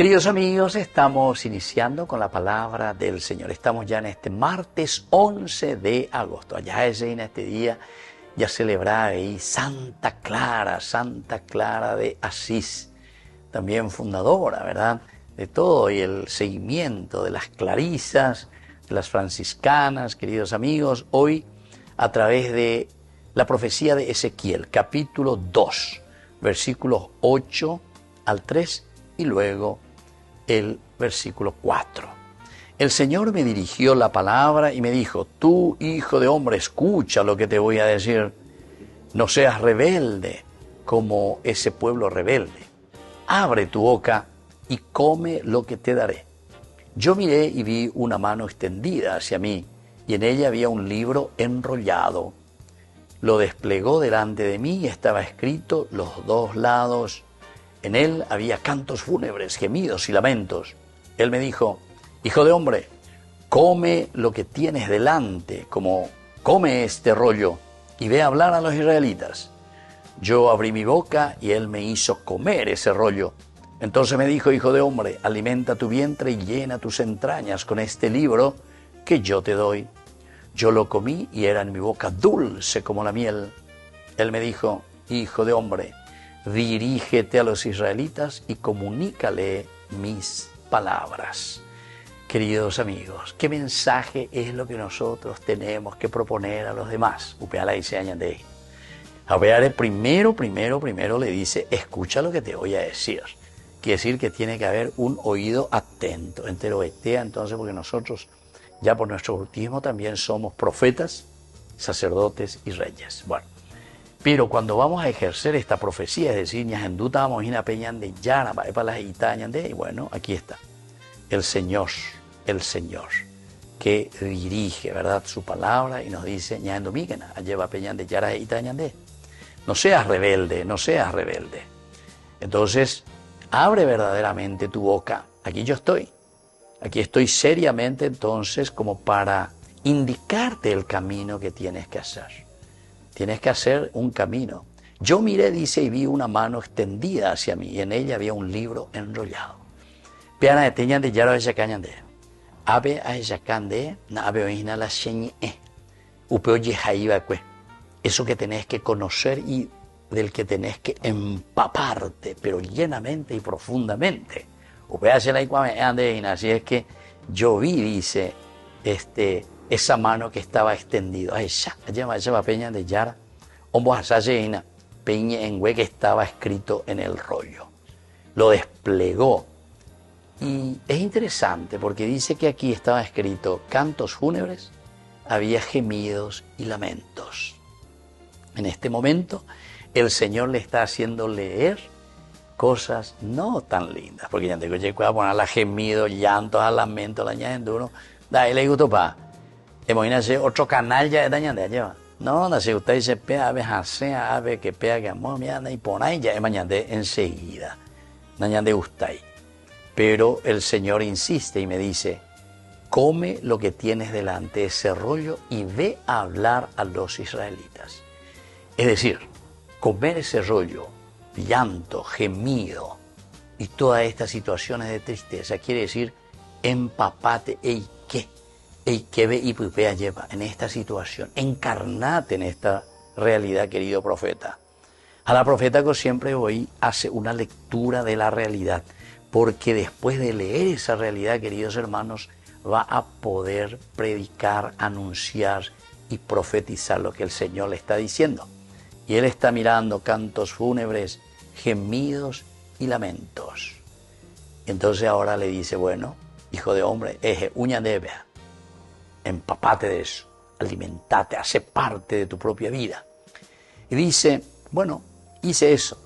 Queridos amigos, estamos iniciando con la palabra del Señor. Estamos ya en este martes 11 de agosto. Allá es en este día ya celebrar ahí Santa Clara de Asís, también fundadora, ¿verdad?, de todo y el seguimiento de las clarisas, de las franciscanas. Queridos amigos, hoy a través de la profecía de Ezequiel, capítulo 2, versículos 8 al 3 y luego el versículo 4. El Señor me dirigió la palabra y me dijo: tú, hijo de hombre, escucha lo que te voy a decir. No seas rebelde como ese pueblo rebelde. Abre tu boca y come lo que te daré. Yo miré y vi una mano extendida hacia mí, y en ella había un libro enrollado. Lo desplegó delante de mí y estaba escrito los dos lados. En él había cantos fúnebres, gemidos y lamentos. Él me dijo: hijo de hombre, come lo que tienes delante, como come este rollo, y ve a hablar a los israelitas. Yo abrí mi boca y él me hizo comer ese rollo. Entonces me dijo: hijo de hombre, alimenta tu vientre y llena tus entrañas con este libro que yo te doy. Yo lo comí y era en mi boca dulce como la miel. Él me dijo: hijo de hombre, dirígete a los israelitas y comunícale mis palabras. Queridos amigos, ¿qué mensaje es lo que nosotros tenemos que proponer a los demás? Upeala dice añade. A ver, primero le dice: escucha lo que te voy a decir. Quiere decir que tiene que haber un oído atento. Enteroetea, entonces, porque nosotros ya por nuestro bautismo también somos profetas, sacerdotes y reyes. Bueno, pero cuando vamos a ejercer esta profecía, es decir, ñajenduta vamos a peñan de llana, para las itañande, y bueno, aquí está, el Señor, que dirige, ¿verdad?, su palabra y nos dice: ñajendomígena, lleva peñan de llana itañande. No seas rebelde, no seas rebelde. Entonces, abre verdaderamente tu boca. Aquí yo estoy. Aquí estoy seriamente entonces como para indicarte el camino que tienes que hacer. Tienes que hacer un camino. Yo miré, dice, y vi una mano extendida hacia mí, y en ella había un libro enrollado. Peana de teñan de yaro de cañande. Abe a yacande, na abe oína la sheñe. Upeo yehaiba cue. Eso que tenés que conocer y del que tenés que empaparte, pero llenamente y profundamente. Así es que yo vi, dice, esa mano que estaba extendida. Esa peña de yara, peña en hue que estaba escrito en el rollo. Lo desplegó. Y es interesante porque dice que aquí estaba escrito cantos fúnebres, había gemidos y lamentos. En este momento, el Señor le está haciendo leer cosas no tan lindas, porque ya tengo que poner la gemido, llantos, a lamento, la ña en uno, da le gusto pa. Imagínate otro canal ya de dañan de allá. No, no se usted dice pea ave hase ave que pea que amor mira y pon ahí ya mañana de enseguida. Dañan de usted. Pero el Señor insiste y me dice: come lo que tienes delante, ese rollo, y ve a hablar a los israelitas. Es decir, comer ese rollo, llanto, gemido y todas estas situaciones de tristeza, quiere decir empapate, que ve y pupea lleva en esta situación, encarnate en esta realidad, querido profeta. A la profeta que siempre hoy hace una lectura de la realidad, porque después de leer esa realidad, queridos hermanos, va a poder predicar, anunciar y profetizar lo que el Señor le está diciendo. Y él está mirando cantos fúnebres, gemidos y lamentos. Entonces ahora le dice: bueno, hijo de hombre, uña debe, empapate de eso, alimentate, hace parte de tu propia vida. Y dice: bueno, hice eso,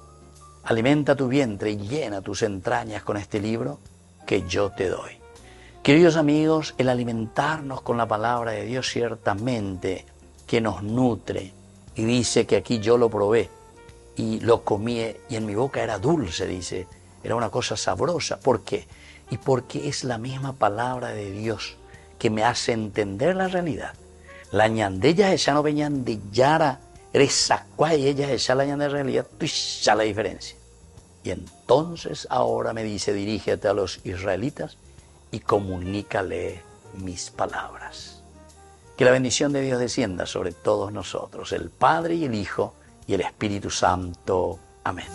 alimenta tu vientre y llena tus entrañas con este libro que yo te doy. Queridos amigos, el alimentarnos con la palabra de Dios ciertamente que nos nutre. Y dice que aquí yo lo probé y lo comí y en mi boca era dulce, dice. Era una cosa sabrosa. ¿Por qué? Y porque es la misma palabra de Dios que me hace entender la realidad. La ñandella ella no venían de yara, eres sacua y ella ella la ñanda de realidad, tú ya la diferencia. Y entonces ahora me dice, dirígete a los israelitas y comunícale mis palabras. Que la bendición de Dios descienda sobre todos nosotros, el Padre y el Hijo y el Espíritu Santo. Amén.